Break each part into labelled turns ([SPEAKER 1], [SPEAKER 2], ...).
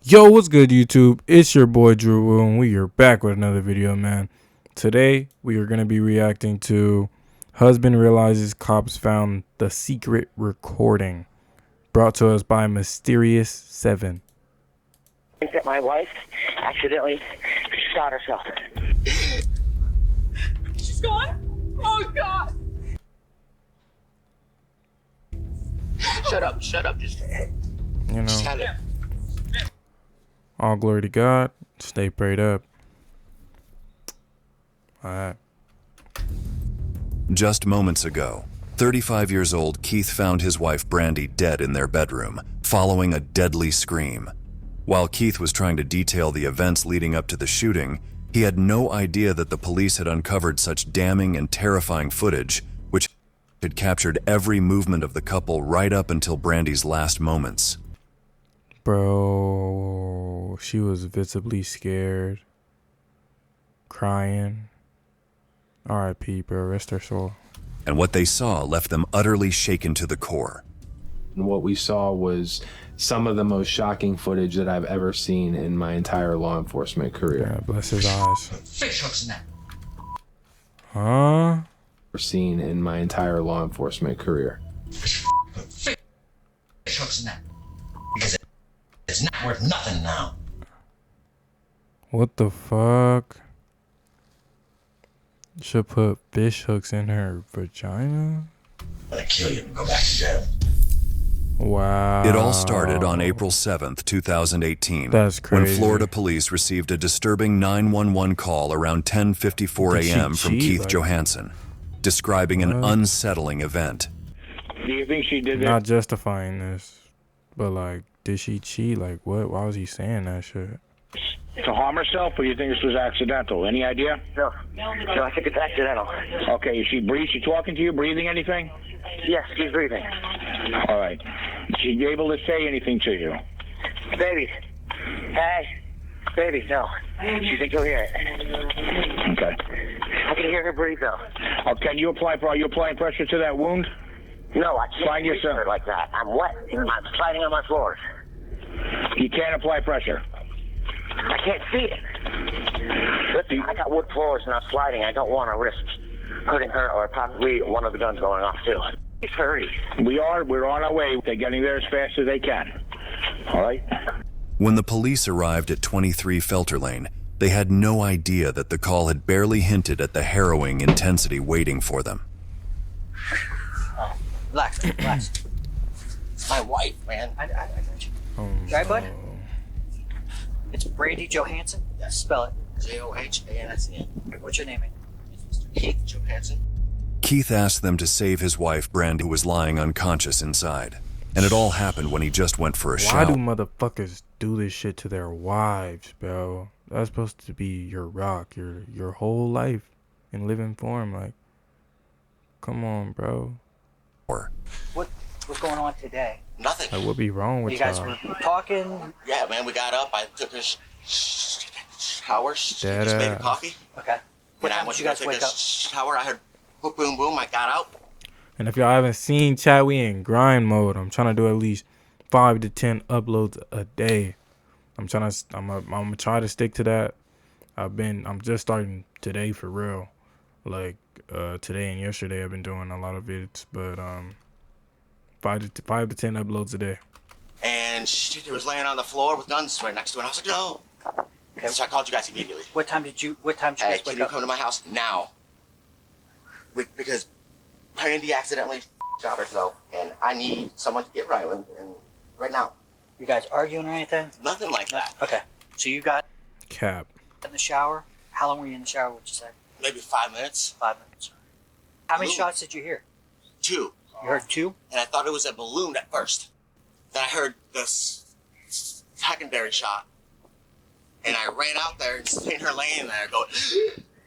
[SPEAKER 1] Yo, what's good, YouTube? It's your boy Drew, and we are back with another video, man. Today, we are going to be reacting to Husband Realizes Cops Found the Secret Recording, brought to us by Mysterious 7.
[SPEAKER 2] I think that my wife accidentally shot herself.
[SPEAKER 3] She's gone? Oh, God.
[SPEAKER 2] Shut up, just
[SPEAKER 1] You know,
[SPEAKER 2] tell it.
[SPEAKER 1] all glory to God. Stay prayed up. Alright.
[SPEAKER 4] Just moments ago, 35 years old Keith found his wife Brandy dead in their bedroom, following a deadly scream. While Keith was trying to detail the events leading up to the shooting, he had no idea that the police had uncovered such damning and terrifying footage, which had captured every movement of the couple right up until Brandy's last moments.
[SPEAKER 1] Bro, she was visibly scared, crying. R.I.P., bro. Rest her soul.
[SPEAKER 4] And what they saw left them utterly shaken to the core.
[SPEAKER 5] And what we saw was some of the most shocking footage that I've ever seen in my entire law enforcement career.
[SPEAKER 1] Yeah, bless his eyes.
[SPEAKER 3] Fish hooks in that.
[SPEAKER 1] Huh?
[SPEAKER 5] Seen in my entire law enforcement career.
[SPEAKER 3] Fish hooks in that. Because it's not worth nothing now.
[SPEAKER 1] What the fuck? Should put fish hooks in her vagina?
[SPEAKER 3] I'm gonna kill you and go back to jail.
[SPEAKER 1] Wow.
[SPEAKER 4] It all started on April 7th, 2018,
[SPEAKER 1] That's crazy.
[SPEAKER 4] when Florida police received a disturbing 911 call around 10:54
[SPEAKER 1] Did she
[SPEAKER 4] a.m. from
[SPEAKER 1] cheat?
[SPEAKER 4] Keith
[SPEAKER 1] Like-
[SPEAKER 4] Johansson, describing an unsettling event.
[SPEAKER 6] Do you think she did it?
[SPEAKER 1] Not justifying this, but like, did she cheat? Like, what? Why was he saying that shit?
[SPEAKER 6] To harm herself, or you think this was accidental? Any idea?
[SPEAKER 2] No, I think it's accidental.
[SPEAKER 6] Okay, is she she talking to you, breathing anything?
[SPEAKER 2] Yes, she's breathing.
[SPEAKER 6] All right. Is she able to say anything to you?
[SPEAKER 2] Baby. Hey. Baby, no. She thinks you'll hear it.
[SPEAKER 6] Okay.
[SPEAKER 2] I can hear her breathe, though.
[SPEAKER 6] Oh, can you apply? Are you applying pressure to that wound?
[SPEAKER 2] No, I can't
[SPEAKER 6] Find
[SPEAKER 2] breathe
[SPEAKER 6] yourself.
[SPEAKER 2] her like that. I'm wet. I'm sliding on my floors.
[SPEAKER 6] You can't apply pressure.
[SPEAKER 2] I can't see it. Listen, I got wood floors and I'm sliding. I don't want to risk hurting her or possibly one of the guns going off, too. Please hurry.
[SPEAKER 6] We're on our way. They're getting there as fast as they can. All right?
[SPEAKER 4] When the police arrived at 23 Felter Lane, they had no idea that the call had barely hinted at the harrowing intensity waiting for them.
[SPEAKER 7] Relax.
[SPEAKER 2] It's my wife, man.
[SPEAKER 7] I got you.
[SPEAKER 1] Oh,
[SPEAKER 7] Right, bud?
[SPEAKER 1] no.
[SPEAKER 7] It's Brandy Johansson. Spell it.
[SPEAKER 2] Johansson.
[SPEAKER 7] What's your name?
[SPEAKER 2] Keith Johansson.
[SPEAKER 4] Keith asked them to save his wife, Brandy, who was lying unconscious inside. And it all happened when he just went for a
[SPEAKER 1] Why do
[SPEAKER 4] shower.
[SPEAKER 1] motherfuckers do this shit to their wives, bro? That's supposed to be your rock, your whole life in living form. Like, come on, bro.
[SPEAKER 7] What's going on today?
[SPEAKER 2] Nothing.
[SPEAKER 1] Like, what be wrong with
[SPEAKER 7] You guys
[SPEAKER 1] y'all?
[SPEAKER 7] were talking.
[SPEAKER 2] Yeah, man, we got up. I took a shower. Just
[SPEAKER 1] Dada.
[SPEAKER 2] made a coffee.
[SPEAKER 7] Okay. What
[SPEAKER 2] When I
[SPEAKER 7] time
[SPEAKER 2] went
[SPEAKER 7] did
[SPEAKER 2] to
[SPEAKER 7] you
[SPEAKER 2] go
[SPEAKER 7] guys
[SPEAKER 2] take
[SPEAKER 7] wake
[SPEAKER 2] a
[SPEAKER 7] up?
[SPEAKER 2] shower, I heard boom, boom, boom. I got out.
[SPEAKER 1] And if y'all haven't seen chat, we in grind mode. I'm trying to do at least 5 to 10 uploads a day. I'm gonna try to stick to that. I'm just starting today for real. Like today and yesterday I've been doing a lot of vids, but 5 to 10 uploads a day.
[SPEAKER 2] And she was laying on the floor with guns right next to her. And I was like, no. Okay. So I called you guys immediately.
[SPEAKER 7] What time did you
[SPEAKER 2] Hey,
[SPEAKER 7] guys
[SPEAKER 2] can
[SPEAKER 7] wake
[SPEAKER 2] you
[SPEAKER 7] up?
[SPEAKER 2] come to my house now? Because Brandy accidentally shot herself, and I need someone to get Ryland, and right now.
[SPEAKER 7] You guys arguing or anything?
[SPEAKER 2] Nothing like that.
[SPEAKER 7] Okay. So you got
[SPEAKER 1] Cap.
[SPEAKER 7] in the shower. How long were you in the shower? Would you say?
[SPEAKER 2] Maybe 5 minutes.
[SPEAKER 7] 5 minutes. How many
[SPEAKER 2] Balloon.
[SPEAKER 7] shots did you hear?
[SPEAKER 2] 2.
[SPEAKER 7] You heard 2.
[SPEAKER 2] And I thought it was a balloon at first. Then I heard this secondary shot. And I ran out there and seen her laying there going,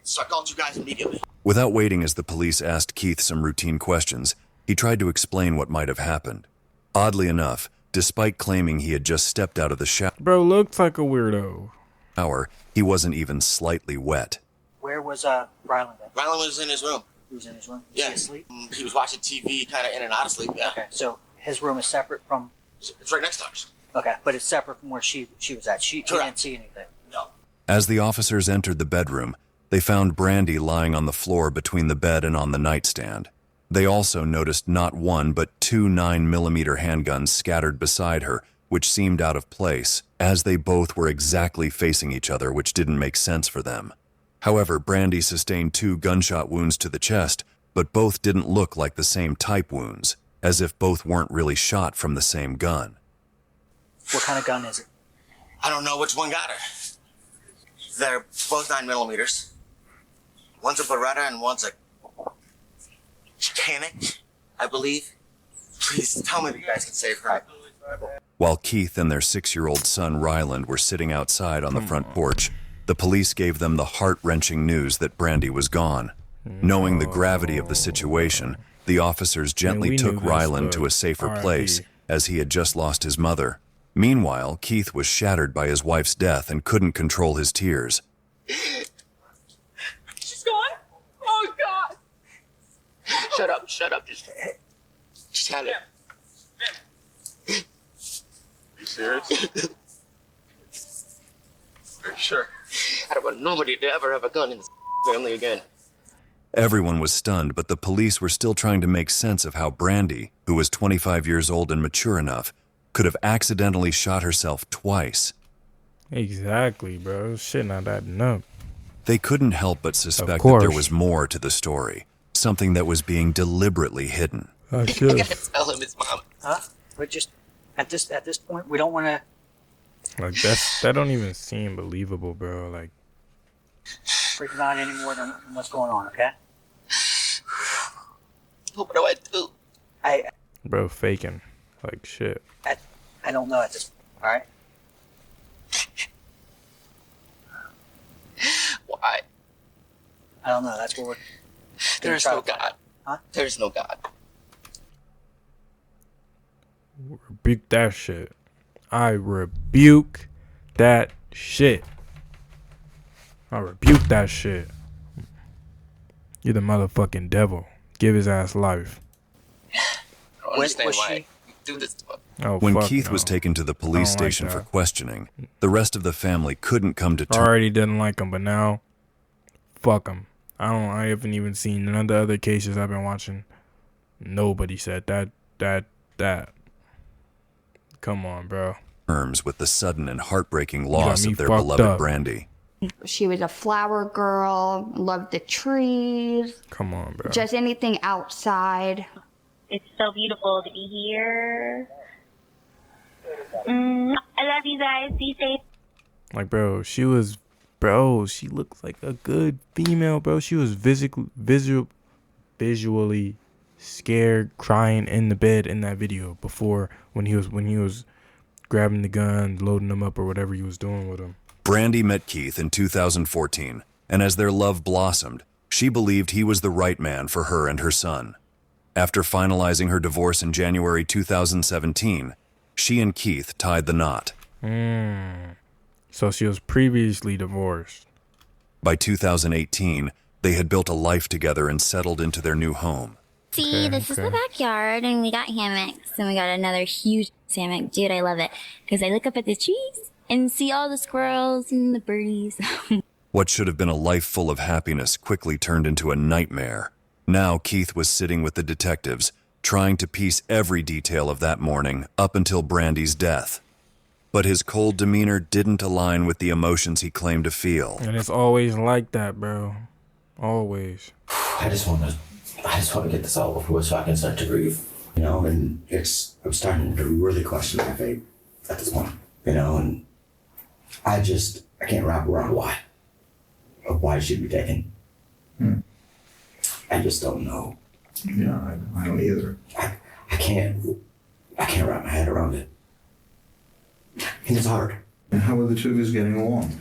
[SPEAKER 2] so I called you guys immediately.
[SPEAKER 4] Without waiting as the police asked Keith some routine questions, he tried to explain what might have happened. Oddly enough, despite claiming he had just stepped out of the
[SPEAKER 1] Bro looks like a weirdo.
[SPEAKER 4] shower, he wasn't even slightly wet.
[SPEAKER 7] Where was Ryland at?
[SPEAKER 2] Ryland was in his room.
[SPEAKER 7] He was in his room.
[SPEAKER 2] Yeah.
[SPEAKER 7] Was he asleep?
[SPEAKER 2] He was watching TV, kind of in and out of sleep. Yeah.
[SPEAKER 7] Okay. So his room is separate from.
[SPEAKER 2] It's right next to ours.
[SPEAKER 7] Okay, but it's separate from where she was at. She didn't
[SPEAKER 2] Correct.
[SPEAKER 7] see anything.
[SPEAKER 2] No.
[SPEAKER 4] As the officers entered the bedroom, they found Brandy lying on the floor between the bed and on the nightstand. They also noticed not one but two 9mm handguns scattered beside her, which seemed out of place, as they both were exactly facing each other, which didn't make sense for them. However, Brandy sustained 2 gunshot wounds to the chest, but both didn't look like the same type wounds, as if both weren't really shot from the same gun.
[SPEAKER 7] What kind of gun is it?
[SPEAKER 2] I don't know which one got her. They're both 9mm. One's a Beretta and one's a Mechanic, I believe. Please tell me that you guys can save her.
[SPEAKER 4] While Keith and their 6-year-old son Ryland were sitting outside on the front porch, the police gave them the heart-wrenching news that Brandy was gone. Knowing the gravity of the situation, the officers gently
[SPEAKER 1] we
[SPEAKER 4] took
[SPEAKER 1] knew this,
[SPEAKER 4] Ryland
[SPEAKER 1] but
[SPEAKER 4] to a safer
[SPEAKER 1] R.I.P.
[SPEAKER 4] place, as he had just lost his mother. Meanwhile, Keith was shattered by his wife's death and couldn't control his tears.
[SPEAKER 8] She's gone? Oh, God.
[SPEAKER 2] Shut up, just tell it.
[SPEAKER 9] You serious? Are you sure?
[SPEAKER 2] I don't want nobody to ever have a gun in this family again.
[SPEAKER 4] Everyone was stunned, but the police were still trying to make sense of how Brandy, who was 25 years old and mature enough, could have accidentally shot herself twice.
[SPEAKER 1] Exactly, bro. Shit not adding up.
[SPEAKER 4] They couldn't help but suspect that
[SPEAKER 1] course.
[SPEAKER 4] there was more to the story, something that was being deliberately hidden.
[SPEAKER 1] I should.
[SPEAKER 2] Tell him his mom.
[SPEAKER 7] Huh? But just at this point, we don't want to.
[SPEAKER 1] Like that don't even seem believable, bro. Like
[SPEAKER 7] freaking out any more than what's going on, okay?
[SPEAKER 2] What do I do?
[SPEAKER 1] bro, faking like shit.
[SPEAKER 7] I don't know at this point, alright?
[SPEAKER 2] Why?
[SPEAKER 7] I don't know, that's what we're...
[SPEAKER 2] There's no God.
[SPEAKER 7] Huh?
[SPEAKER 2] There's no God.
[SPEAKER 1] Rebuke that shit. I rebuke that shit. I rebuke that shit. You're the motherfucking devil. Give his ass life.
[SPEAKER 2] I don't understand
[SPEAKER 7] was
[SPEAKER 2] why
[SPEAKER 7] she-
[SPEAKER 2] you do this to him.
[SPEAKER 1] Oh,
[SPEAKER 4] When
[SPEAKER 1] fuck
[SPEAKER 4] Keith
[SPEAKER 1] no.
[SPEAKER 4] was taken to the police
[SPEAKER 1] I don't like
[SPEAKER 4] station for
[SPEAKER 1] that.
[SPEAKER 4] questioning, the rest of the family couldn't come to
[SPEAKER 1] I
[SPEAKER 4] terms.
[SPEAKER 1] already didn't like him, but now, fuck him. I haven't even seen none of the other cases I've been watching. Nobody said that. Come on, bro.
[SPEAKER 4] With the sudden and heartbreaking
[SPEAKER 1] got
[SPEAKER 4] loss
[SPEAKER 1] me
[SPEAKER 4] of their
[SPEAKER 1] fucked
[SPEAKER 4] beloved
[SPEAKER 1] up.
[SPEAKER 4] Brandy.
[SPEAKER 10] She was a flower girl, loved the trees,
[SPEAKER 1] Come on, bro.
[SPEAKER 10] just anything outside.
[SPEAKER 8] It's so beautiful to be here. I love you guys. Be safe.
[SPEAKER 1] Like, bro, she looks like a good female, bro. She was visually scared, crying in the bed in that video before when he was grabbing the gun, loading them up or whatever he was doing with him.
[SPEAKER 4] Brandy met Keith in 2014, and as their love blossomed, she believed he was the right man for her and her son. After finalizing her divorce in January 2017, she and Keith tied the knot.
[SPEAKER 1] So she was previously divorced.
[SPEAKER 4] By 2018, they had built a life together and settled into their new home.
[SPEAKER 11] See, this is the backyard, and we got hammocks, and we got another huge hammock. Dude, I love it, because I look up at the trees and see all the squirrels and the birdies.
[SPEAKER 4] What should have been a life full of happiness quickly turned into a nightmare. Now Keith was sitting with the detectives, trying to piece every detail of that morning up until Brandy's death. But his cold demeanor didn't align with the emotions he claimed to feel.
[SPEAKER 1] And it's always like that, bro. Always.
[SPEAKER 12] I just want to get this all over with so I can start to breathe, you know, and I'm starting to really question my faith at this point, you know, and I can't wrap around why it should be taken. I just don't know.
[SPEAKER 9] Yeah, I don't either.
[SPEAKER 12] I can't wrap my head around it. And it's hard.
[SPEAKER 9] And how are the two of us getting along?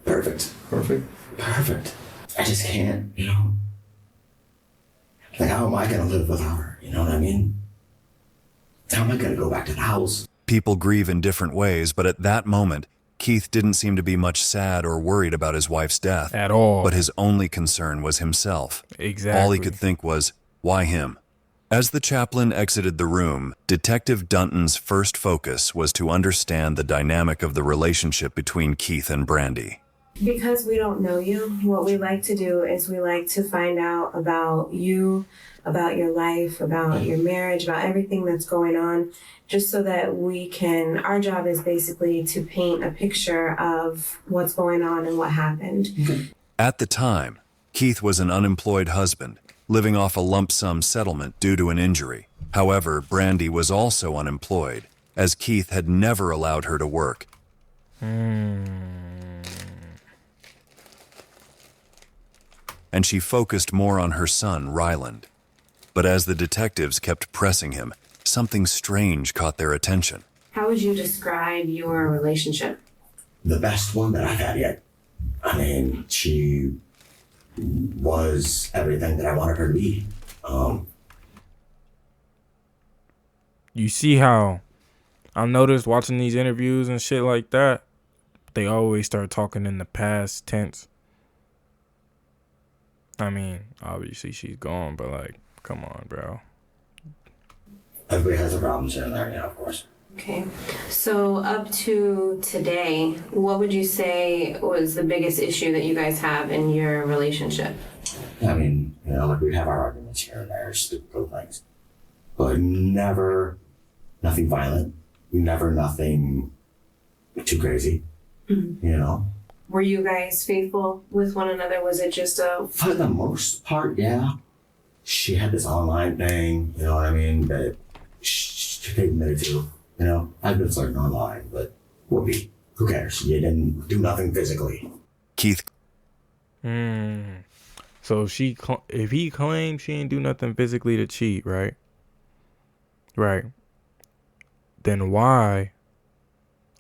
[SPEAKER 12] Perfect.
[SPEAKER 9] Perfect?
[SPEAKER 12] Perfect. I just can't, you know. Like, how am I gonna live without her? You know what I mean? How am I gonna go back to the house?
[SPEAKER 4] People grieve in different ways, but at that moment, Keith didn't seem to be much sad or worried about his wife's death.
[SPEAKER 1] At all.
[SPEAKER 4] But his only concern was himself.
[SPEAKER 1] Exactly.
[SPEAKER 4] All he could think was, why him? As the chaplain exited the room, Detective Dunton's first focus was to understand the dynamic of the relationship between Keith and Brandy.
[SPEAKER 13] Because we don't know you, what we like to do is we like to find out about you, about your life, about your marriage, about everything that's going on, just so that our job is basically to paint a picture of what's going on and what happened.
[SPEAKER 4] At the time, Keith was an unemployed husband, living off a lump sum settlement due to an injury. However, Brandy was also unemployed, as Keith had never allowed her to work. And she focused more on her son, Ryland. But as the detectives kept pressing him, something strange caught their attention.
[SPEAKER 13] How would you describe your relationship?
[SPEAKER 12] The best one that I've had yet. I mean, she was everything that I wanted her to be.
[SPEAKER 1] You see how I noticed watching these interviews and shit like that, they always start talking in the past tense. I mean, obviously she's gone, but like, come on, bro.
[SPEAKER 12] Everybody has their problems here and there, yeah, of course.
[SPEAKER 13] Okay. So up to today, what would you say was the biggest issue that you guys have in your relationship?
[SPEAKER 12] I mean, like we'd have our arguments here and there, stupid little things. But never nothing violent. Never nothing too crazy.
[SPEAKER 13] Mm-hmm. Were you guys faithful with one another? Was it just
[SPEAKER 12] For the most part, yeah. She had this online thing, you know what I mean, that she admitted to. I've been flirting online, but whoopee. Who cares? You didn't do nothing physically.
[SPEAKER 4] Keith.
[SPEAKER 1] So if he claims she ain't do nothing physically to cheat, right? Right. Then why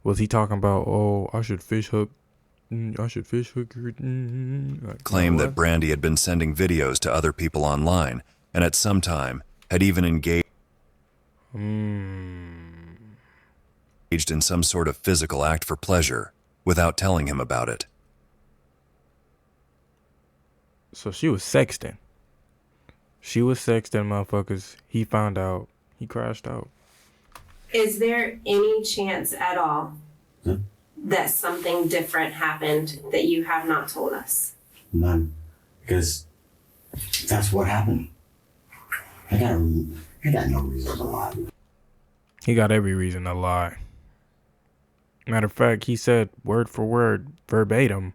[SPEAKER 1] was he talking about, oh, I should fish hook her?
[SPEAKER 4] Claimed that Brandy had been sending videos to other people online, and at some time had even engaged in some sort of physical act for pleasure without telling him about it.
[SPEAKER 1] So she was sexting. Motherfuckers. He found out. He crashed out.
[SPEAKER 13] Is there any chance at all that something different happened that you have not told us?
[SPEAKER 12] None. Because that's what happened. I got no reason to lie.
[SPEAKER 1] He got every reason to lie. Matter of fact, he said word for word, verbatim,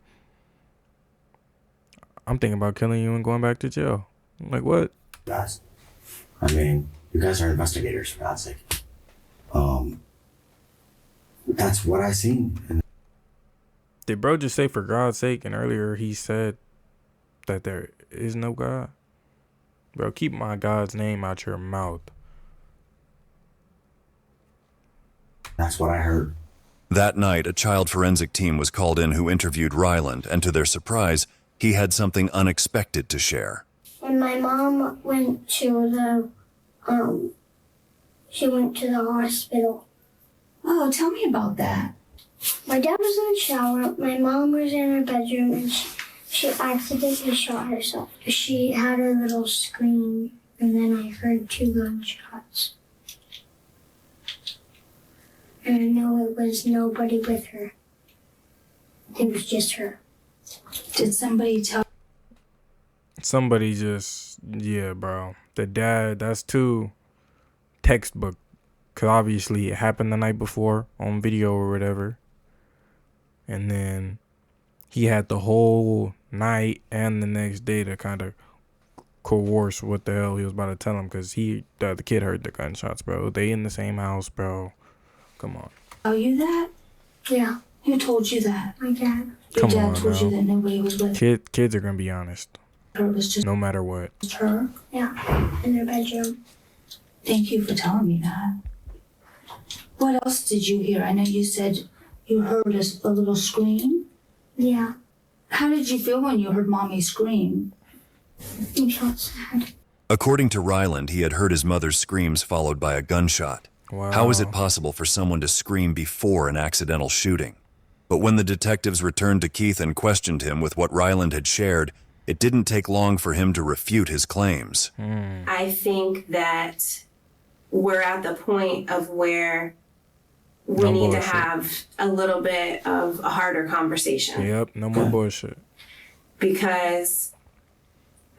[SPEAKER 1] I'm thinking about killing you and going back to jail. I'm like, what?
[SPEAKER 12] Guys, I mean, you guys are investigators, for God's sake. That's what I seen.
[SPEAKER 1] Did bro just say for God's sake? And earlier he said that there is no God. Bro, keep my God's name out your mouth.
[SPEAKER 12] That's what I heard.
[SPEAKER 4] That night, a child forensic team was called in who interviewed Ryland, and to their surprise, he had something unexpected to share.
[SPEAKER 14] When my mom went to the hospital.
[SPEAKER 15] Oh, tell me about that.
[SPEAKER 14] My dad was in the shower, my mom was in her bedroom, and she accidentally shot herself. She had a little scream, and then I heard 2 gunshots. And I know it was nobody with her. It was just her.
[SPEAKER 15] Did somebody tell?
[SPEAKER 1] Somebody just, yeah, bro. The dad, that's too textbook. Because obviously it happened the night before on video or whatever. And then he had the whole night and the next day to kind of coerce what the hell he was about to tell him. Because the kid heard the gunshots, bro. They in the same house, bro. Come on.
[SPEAKER 15] Are you that?
[SPEAKER 14] Yeah.
[SPEAKER 15] Who told you that?
[SPEAKER 14] My dad.
[SPEAKER 15] Your dad told you that nobody was with her?
[SPEAKER 1] Kids are going to be honest.
[SPEAKER 15] Her was just
[SPEAKER 1] no matter what.
[SPEAKER 15] Just her?
[SPEAKER 14] Yeah. In their bedroom.
[SPEAKER 15] Thank you for telling me that. What else did you hear? I know you said you heard a little scream.
[SPEAKER 14] Yeah.
[SPEAKER 15] How did you feel when you heard Mommy scream?
[SPEAKER 14] I felt sad.
[SPEAKER 4] According to Ryland, he had heard his mother's screams followed by a gunshot.
[SPEAKER 1] Wow.
[SPEAKER 4] How is it possible for someone to scream before an accidental shooting? But when the detectives returned to Keith and questioned him with what Ryland had shared, It didn't take long for him to refute his claims.
[SPEAKER 13] I think that we're at the point of where we need to have a little bit of a harder conversation.
[SPEAKER 1] Yep, no more bullshit.
[SPEAKER 13] Because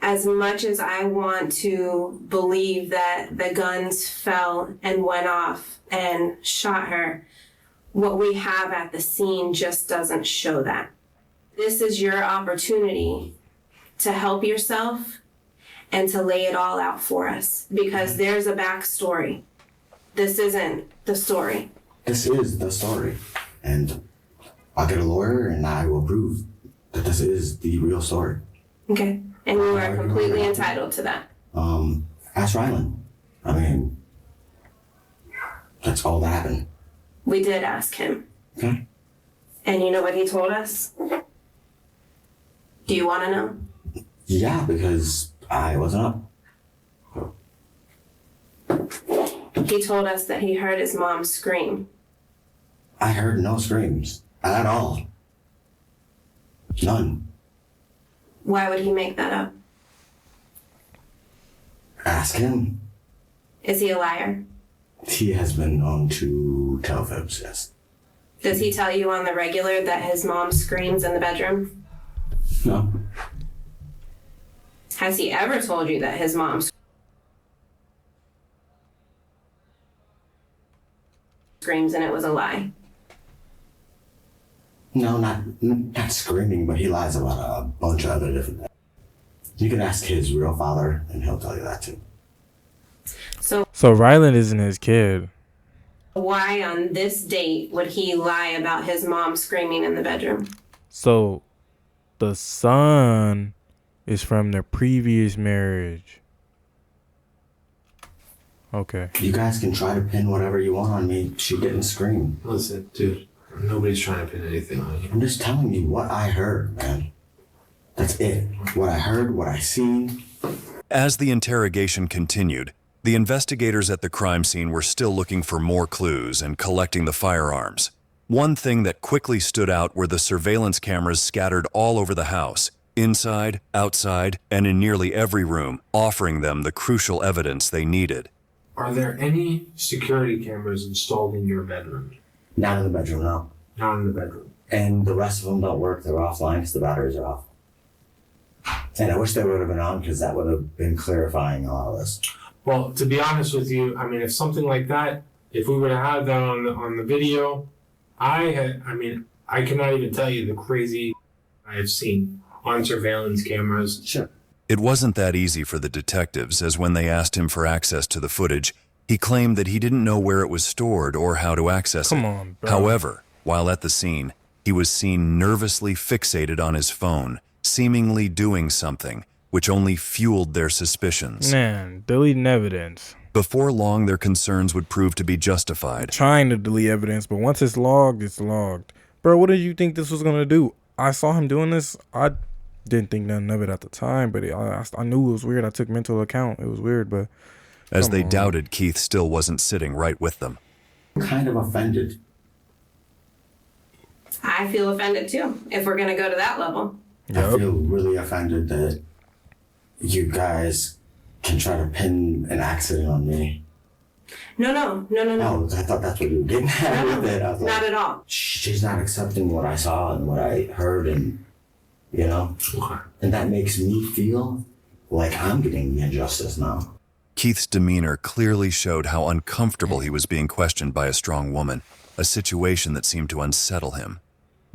[SPEAKER 13] as much as I want to believe that the guns fell and went off and shot her, what we have at the scene just doesn't show that. This is your opportunity to help yourself and to lay it all out for us, because there's a backstory. This isn't the story.
[SPEAKER 12] This is the story. And I'll get a lawyer and I will prove that this is the real story.
[SPEAKER 13] Okay. And you are completely entitled to that.
[SPEAKER 12] Ask Rylan. I mean, that's all that happened.
[SPEAKER 13] We did ask him.
[SPEAKER 12] Okay.
[SPEAKER 13] And you know what he told us? Do you want to know?
[SPEAKER 12] Yeah, because I wasn't up.
[SPEAKER 13] He told us that he heard his mom scream.
[SPEAKER 12] I heard no screams at all. None.
[SPEAKER 13] Why would he make that up?
[SPEAKER 12] Ask him.
[SPEAKER 13] Is he a liar?
[SPEAKER 12] He has been known to tell fibs, yes.
[SPEAKER 13] Does he tell you on the regular that his mom screams in the bedroom?
[SPEAKER 12] No.
[SPEAKER 13] Has he ever told you that his mom screams and it was a lie?
[SPEAKER 12] No, not screaming, but he lies about a bunch of other different things. You can ask his real father, and he'll tell you that too.
[SPEAKER 13] So
[SPEAKER 1] Ryland isn't his kid.
[SPEAKER 13] why on this date would he lie about his mom screaming in the bedroom?
[SPEAKER 1] So the son is from their previous marriage. Okay.
[SPEAKER 12] You guys can try to pin whatever you want on me. She didn't scream.
[SPEAKER 5] Listen, dude, nobody's trying to pin anything on you.
[SPEAKER 12] I'm just telling you what I heard, man. That's it. What I heard, what I seen.
[SPEAKER 4] As the interrogation continued, the investigators at the crime scene were still looking for more clues and collecting the firearms. One thing that quickly stood out were the surveillance cameras scattered all over the house, inside, outside, and in nearly every room, offering them the crucial evidence they needed.
[SPEAKER 5] Are there any security cameras installed in your bedroom?
[SPEAKER 12] Not in the bedroom, no.
[SPEAKER 5] Not in the bedroom.
[SPEAKER 12] And the rest of them don't work. They're offline because the batteries are off. And I wish they would have been on because that would have been clarifying all of this.
[SPEAKER 5] Well, to be honest with you, I mean, if something like that, if we would have had that on the video, I cannot even tell you the crazy I have seen on surveillance cameras.
[SPEAKER 12] Sure.
[SPEAKER 4] It wasn't that easy for the detectives, as when they asked him for access to the footage, he claimed that he didn't know where it was stored or how to access it.
[SPEAKER 1] Come on, bro.
[SPEAKER 4] However, while at the scene, he was seen nervously fixated on his phone, seemingly doing something, which only fueled their suspicions.
[SPEAKER 1] Man, deleting evidence.
[SPEAKER 4] Before long, their concerns would prove to be justified.
[SPEAKER 1] Trying to delete evidence, but once it's logged, it's logged. Bro, what did you think this was going to do? I saw him doing this. I didn't think nothing of it at the time, but I knew it was weird. I took mental account. It was weird, but...
[SPEAKER 4] As they doubted, Keith still wasn't sitting right with them.
[SPEAKER 12] I'm kind of offended.
[SPEAKER 13] I feel offended too, if we're going to go to that level.
[SPEAKER 12] Yep. I feel really offended that you guys can try to pin an accident on me.
[SPEAKER 13] No.
[SPEAKER 12] Oh, I thought that's what you were getting at with it. I was
[SPEAKER 13] Not
[SPEAKER 12] like,
[SPEAKER 13] at all.
[SPEAKER 12] she's not accepting what I saw and what I heard, and you know, and that makes me feel like I'm getting the injustice now.
[SPEAKER 4] Keith's demeanor clearly showed how uncomfortable he was being questioned by a strong woman, a situation that seemed to unsettle him.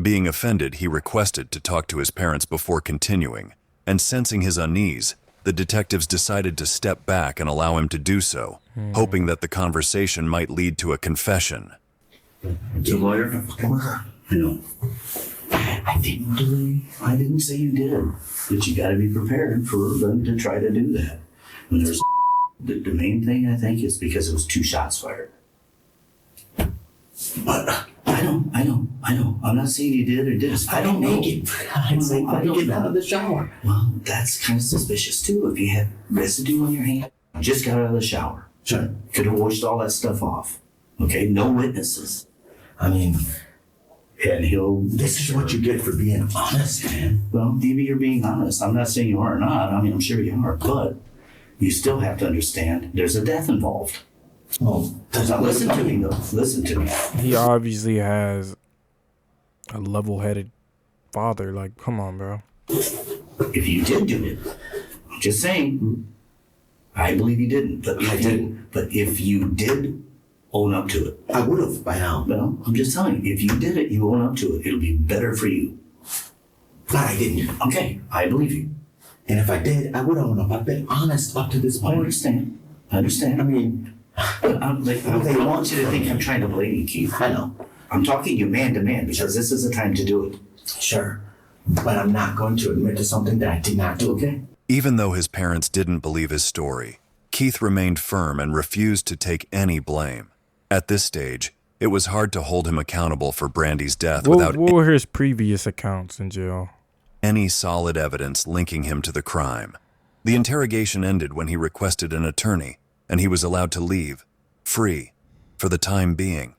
[SPEAKER 4] Being offended, he requested to talk to his parents before continuing, and sensing his unease, the detectives decided to step back and allow him to do so, hoping that the conversation might lead to a confession.
[SPEAKER 16] The lawyer? I know. I didn't say you did, but you gotta be prepared for them to try to do that. When there's the main thing, I think, is because it was 2 shots fired. But I know. I'm not saying you did or didn't. I don't know.
[SPEAKER 12] I'm saying I don't get out of the shower.
[SPEAKER 16] Well, that's kind of suspicious too. If you have residue on your hand, you just got out of the shower. Sure. Could have washed all that stuff off. Okay, no witnesses.
[SPEAKER 12] I mean,
[SPEAKER 16] And he'll.
[SPEAKER 12] This is what you get for being honest, man.
[SPEAKER 16] Well, maybe you're being honest. I'm not saying you are or not. I mean, I'm sure you are, but you still have to understand there's a death involved.
[SPEAKER 12] Oh,
[SPEAKER 16] now listen to me, though. Listen to me.
[SPEAKER 1] He obviously has a level-headed father. Like, come on, bro.
[SPEAKER 16] If you did do it, I'm just saying, I believe you didn't. But I didn't. But if you did own up to it,
[SPEAKER 12] I would have by now.
[SPEAKER 16] Well, I'm just telling you, if you did it, you own up to it. It'll be better for you.
[SPEAKER 12] But I didn't.
[SPEAKER 16] Okay, I believe you.
[SPEAKER 12] And if I did, I would own up. I've been honest up to this point.
[SPEAKER 16] I understand. I mean, they want you to think I'm trying to blame you, Keith.
[SPEAKER 12] I know.
[SPEAKER 16] I'm talking you man to man because this is the time to do it.
[SPEAKER 12] Sure. But I'm not going to admit to something that I did not do.
[SPEAKER 16] Okay.
[SPEAKER 4] Even though his parents didn't believe his story, Keith remained firm and refused to take any blame. At this stage, it was hard to hold him accountable for Brandy's death without
[SPEAKER 1] What were his previous accounts in jail?
[SPEAKER 4] Any solid evidence linking him to the crime. The interrogation ended when he requested an attorney, and he was allowed to leave, free, for the time being.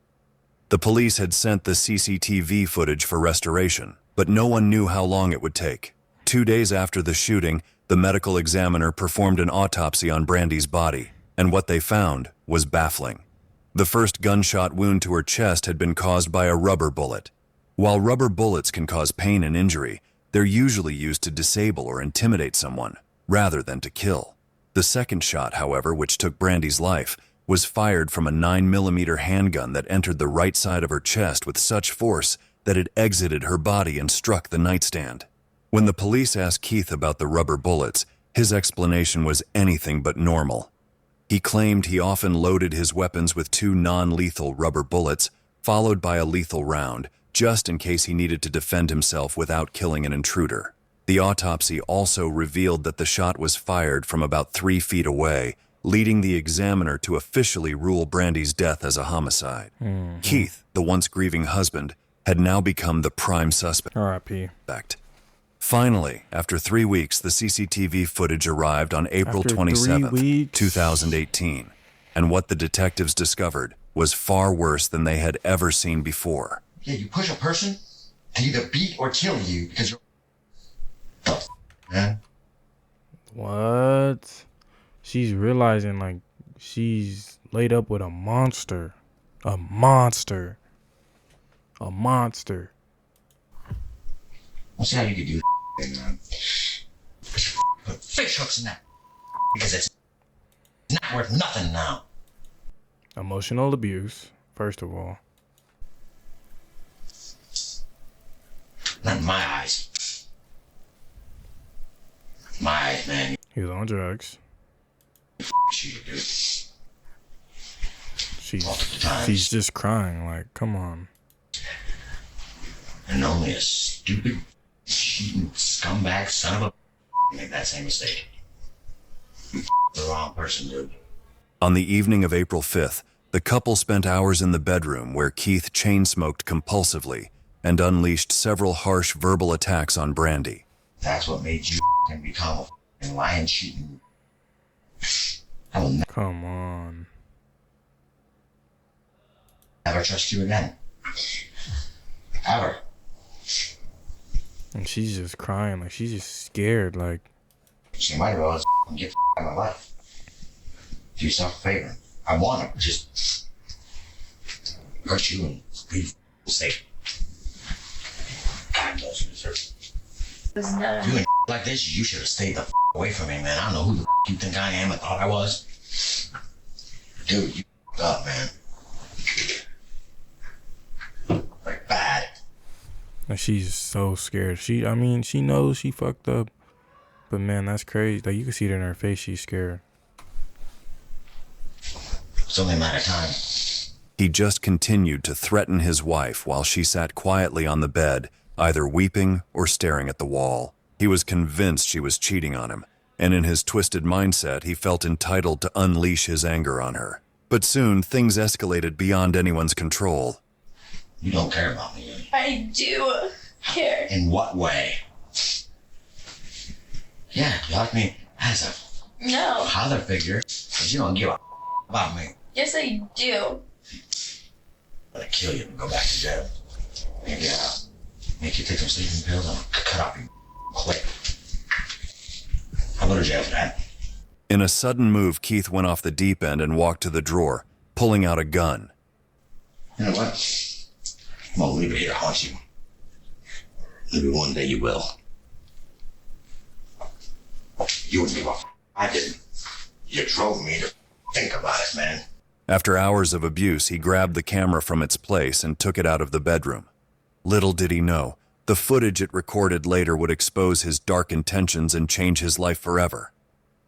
[SPEAKER 4] The police had sent the CCTV footage for restoration, but no one knew how long it would take. 2 days after the shooting, the medical examiner performed an autopsy on Brandy's body, and what they found was baffling. The first gunshot wound to her chest had been caused by a rubber bullet. While rubber bullets can cause pain and injury, they're usually used to disable or intimidate someone, rather than to kill. The second shot, however, which took Brandy's life, was fired from a 9mm handgun that entered the right side of her chest with such force that it exited her body and struck the nightstand. When the police asked Keith about the rubber bullets, his explanation was anything but normal. He claimed he often loaded his weapons with 2 non-lethal rubber bullets, followed by a lethal round, just in case he needed to defend himself without killing an intruder. The autopsy also revealed that the shot was fired from about 3 feet away, leading the examiner to officially rule Brandy's death as a homicide. Keith, the once grieving husband, had now become the prime suspect.
[SPEAKER 1] R.I.P.
[SPEAKER 4] Finally, after 3 weeks, the CCTV footage arrived on April
[SPEAKER 1] After
[SPEAKER 4] 27th,
[SPEAKER 1] 3 weeks?
[SPEAKER 4] 2018, and what the detectives discovered was far worse than they had ever seen before.
[SPEAKER 3] Yeah, you push a person to either beat or kill you because you're... Man.
[SPEAKER 1] What? She's realizing, like, she's laid up with a monster. A monster. A monster.
[SPEAKER 3] We'll see how you can do thing, man. Put fish hooks in that because it's not worth nothing now.
[SPEAKER 1] Emotional abuse, first of all.
[SPEAKER 3] Not in my eyes. My eyes, man.
[SPEAKER 1] He was on drugs.
[SPEAKER 3] Shit, dude.
[SPEAKER 1] She's just crying, like, come on.
[SPEAKER 3] And only a stupid, cheating scumbag son of a make that same mistake. The wrong person, dude.
[SPEAKER 4] On the evening of April 5th, the couple spent hours in the bedroom where Keith chain-smoked compulsively and unleashed several harsh verbal attacks on Brandy.
[SPEAKER 3] That's what made you become a lying, cheating. I will
[SPEAKER 1] Come on.
[SPEAKER 3] never trust you again. Ever.
[SPEAKER 1] And she's just crying, like, she's just scared, like.
[SPEAKER 3] She might as well just get out of my life. Do yourself a favor. I want to just hurt you and be safe. God knows you deserve it. Doing like this, you should have stayed the away from me, man. I don't know who the you think I am. I thought I was. Dude, you up, man. Like bad.
[SPEAKER 1] And she's so scared. She knows she fucked up. But man, that's crazy. Like, you can see it in her face, she's scared.
[SPEAKER 3] It's only a matter of time.
[SPEAKER 4] He just continued to threaten his wife while she sat quietly on the bed, either weeping or staring at the wall. He was convinced she was cheating on him, and in his twisted mindset, he felt entitled to unleash his anger on her. But soon, things escalated beyond anyone's control.
[SPEAKER 3] You don't care about me.
[SPEAKER 8] I do care.
[SPEAKER 3] In what way? Yeah, you like me as a
[SPEAKER 8] No.
[SPEAKER 3] father figure, but you don't give a about me.
[SPEAKER 8] Yes, I do.
[SPEAKER 3] I'm gonna kill you and go back to jail. Maybe make you take some sleeping pills and cut off your quick. I'll go to jail for that.
[SPEAKER 4] In a sudden move, Keith went off the deep end and walked to the drawer, pulling out a gun.
[SPEAKER 3] You know what? I'm gonna leave it here to haunt you. Maybe one day you will. You wouldn't give a I didn't. You drove me to think about it, man.
[SPEAKER 4] After hours of abuse, he grabbed the camera from its place and took it out of the bedroom. Little did he know, the footage it recorded later would expose his dark intentions and change his life forever.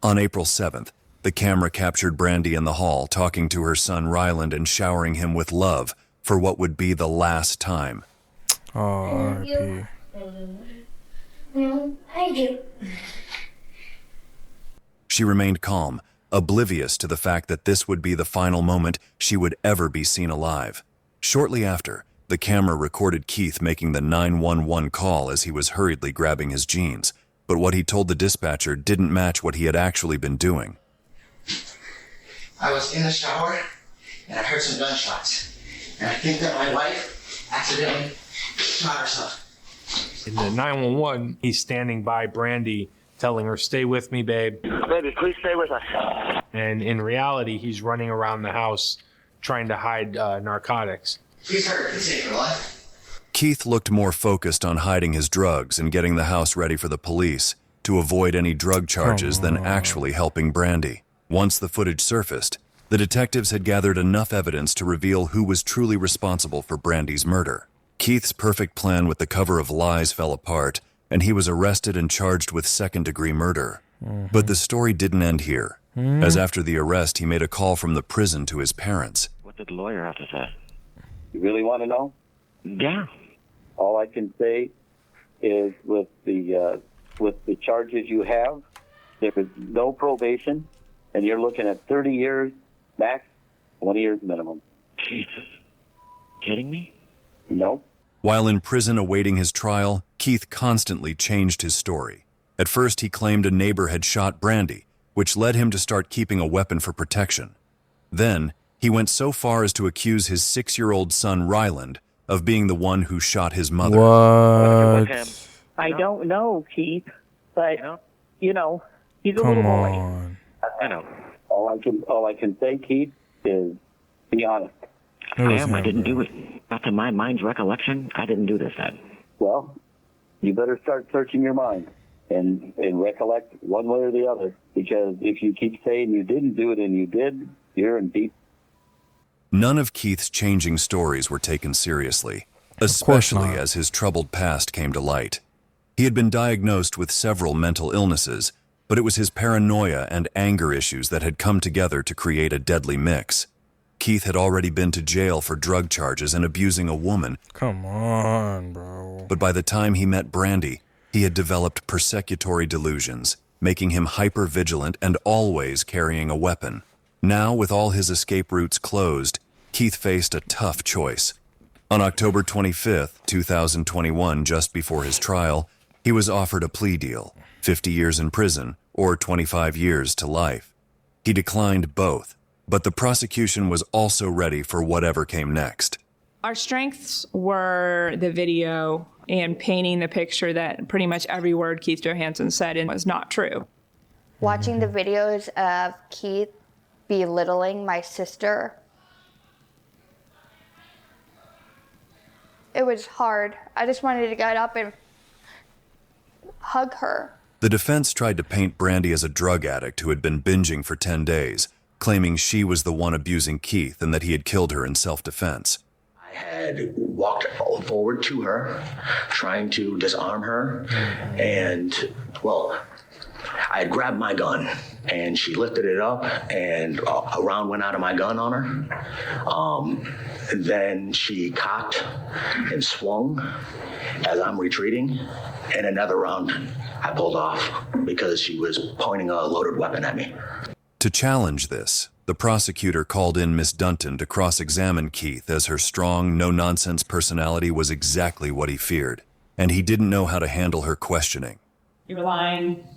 [SPEAKER 4] On April 7th, the camera captured Brandy in the hall talking to her son Ryland and showering him with love for what would be the last time.
[SPEAKER 1] Oh, R.I.P.
[SPEAKER 14] I do.
[SPEAKER 4] She remained calm, oblivious to the fact that this would be the final moment she would ever be seen alive. Shortly after, the camera recorded Keith making the 911 call as he was hurriedly grabbing his jeans, but what he told the dispatcher didn't match what he had actually been doing.
[SPEAKER 2] I was in the shower and I heard some gunshots. And I think that my wife accidentally shot herself.
[SPEAKER 5] In the 911, he's standing by Brandy, telling her, "Stay with me, babe."
[SPEAKER 6] Baby, please stay with us.
[SPEAKER 5] And in reality, he's running around the house trying to hide narcotics.
[SPEAKER 2] Please hurry, please save your life.
[SPEAKER 4] Keith looked more focused on hiding his drugs and getting the house ready for the police to avoid any drug charges than actually helping Brandy. Once the footage surfaced, the detectives had gathered enough evidence to reveal who was truly responsible for Brandy's murder. Keith's perfect plan with the cover of lies fell apart, and he was arrested and charged with second-degree murder. But the story didn't end here, as after the arrest, he made a call from the prison to his parents.
[SPEAKER 6] What did the lawyer have to say?
[SPEAKER 17] You really want to know?
[SPEAKER 6] Yeah.
[SPEAKER 17] All I can say is with the charges you have, there is no probation, and you're looking at 30 years max, 20 years minimum.
[SPEAKER 6] Jesus. Kidding me?
[SPEAKER 17] No.
[SPEAKER 4] While in prison awaiting his trial, Keith constantly changed his story. At first, he claimed a neighbor had shot Brandy, which led him to start keeping a weapon for protection. Then, he went so far as to accuse his 6-year-old son Ryland of being the one who shot his mother.
[SPEAKER 1] What?
[SPEAKER 17] I don't know, Keith, but you know, he's a
[SPEAKER 1] Come
[SPEAKER 17] little boy.
[SPEAKER 1] on.
[SPEAKER 6] I know.
[SPEAKER 17] All I can say, Keith, is be honest.
[SPEAKER 6] I didn't do it. Not to my mind's recollection, I didn't do this then.
[SPEAKER 17] Well, you better start searching your mind and recollect one way or the other, because if you keep saying you didn't do it and you did, you're in deep.
[SPEAKER 4] None of Keith's changing stories were taken seriously, especially as his troubled past came to light. He had been diagnosed with several mental illnesses, but it was his paranoia and anger issues that had come together to create a deadly mix. Keith had already been to jail for drug charges and abusing a woman.
[SPEAKER 1] Come on, bro.
[SPEAKER 4] But by the time he met Brandy, he had developed persecutory delusions, making him hyper-vigilant and always carrying a weapon. Now, with all his escape routes closed, Keith faced a tough choice. On October 25th, 2021, just before his trial, he was offered a plea deal, 50 years in prison or 25 years to life. He declined both, but the prosecution was also ready for whatever came next.
[SPEAKER 18] Our strengths were the video and painting the picture that pretty much every word Keith Johansson said and was not true.
[SPEAKER 10] Watching the videos of Keith belittling my sister, it was hard. I just wanted to get up and hug her.
[SPEAKER 4] The defense tried to paint Brandy as a drug addict who had been binging for 10 days, claiming she was the one abusing Keith and that he had killed her in self-defense.
[SPEAKER 3] I had walked forward to her, trying to disarm her, and, well, I had grabbed my gun, and she lifted it up, and a round went out of my gun on her. Then she cocked and swung as I'm retreating, and another round I pulled off because she was pointing a loaded weapon at me.
[SPEAKER 4] To challenge this, the prosecutor called in Miss Dunton to cross-examine Keith as her strong, no-nonsense personality was exactly what he feared, and he didn't know how to handle her questioning.
[SPEAKER 18] You were lying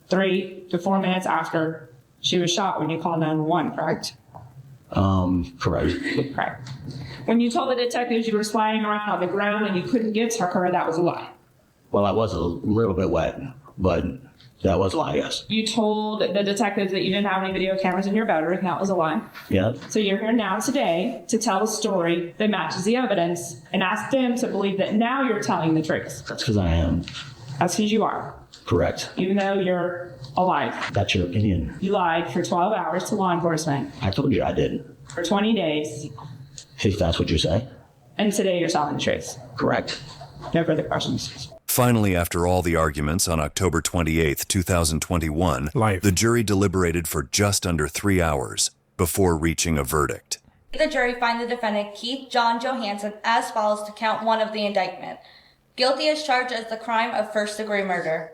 [SPEAKER 18] 3 to 4 minutes after she was shot when you called 911, correct?
[SPEAKER 3] Correct.
[SPEAKER 18] Correct. When you told the detectives you were sliding around on the ground and you couldn't get to her, that was a lie.
[SPEAKER 3] Well, I was a little bit wet, but that was a lie, yes.
[SPEAKER 18] You told the detectives that you didn't have any video cameras in your bedroom. That was a lie.
[SPEAKER 3] Yeah.
[SPEAKER 18] So you're here now today to tell a story that matches the evidence and ask them to believe that now you're telling the truth.
[SPEAKER 3] That's because I am.
[SPEAKER 18] That's because you are.
[SPEAKER 3] Correct.
[SPEAKER 18] Even though you're alive.
[SPEAKER 3] That's your opinion.
[SPEAKER 18] You lied for 12 hours to law enforcement.
[SPEAKER 3] I told you I did.
[SPEAKER 18] For 20 days.
[SPEAKER 3] If that's what you say.
[SPEAKER 18] And today you're telling the truth.
[SPEAKER 3] Correct.
[SPEAKER 18] No further questions.
[SPEAKER 4] Finally, after all the arguments on October 28, 2021, the jury deliberated for just under 3 hours before reaching a verdict.
[SPEAKER 8] The jury finds the defendant Keith John Johansson as follows to count 1 of the indictment. Guilty as charged as the crime of first-degree murder.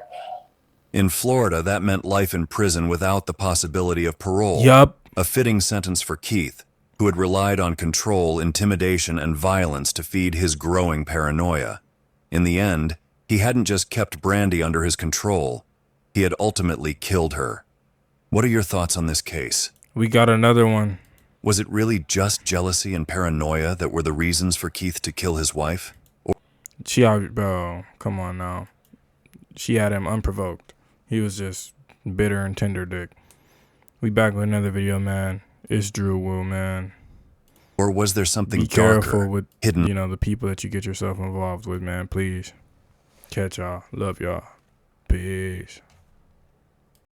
[SPEAKER 4] In Florida, that meant life in prison without the possibility of parole.
[SPEAKER 1] Yup.
[SPEAKER 4] A fitting sentence for Keith, who had relied on control, intimidation, and violence to feed his growing paranoia. In the end, he hadn't just kept Brandy under his control, he had ultimately killed her. What are your thoughts on this case?
[SPEAKER 1] We got another one.
[SPEAKER 4] Was it really just jealousy and paranoia that were the reasons for Keith to kill his wife?
[SPEAKER 1] Bro, come on now. She had him unprovoked. He was just bitter and tender dick. We back with another video, man. It's Drew Wu, man.
[SPEAKER 4] Or was there something
[SPEAKER 1] Be careful
[SPEAKER 4] darker,
[SPEAKER 1] with
[SPEAKER 4] hidden?
[SPEAKER 1] You know, the people that you get yourself involved with, man. Please. Catch y'all. Love y'all. Peace.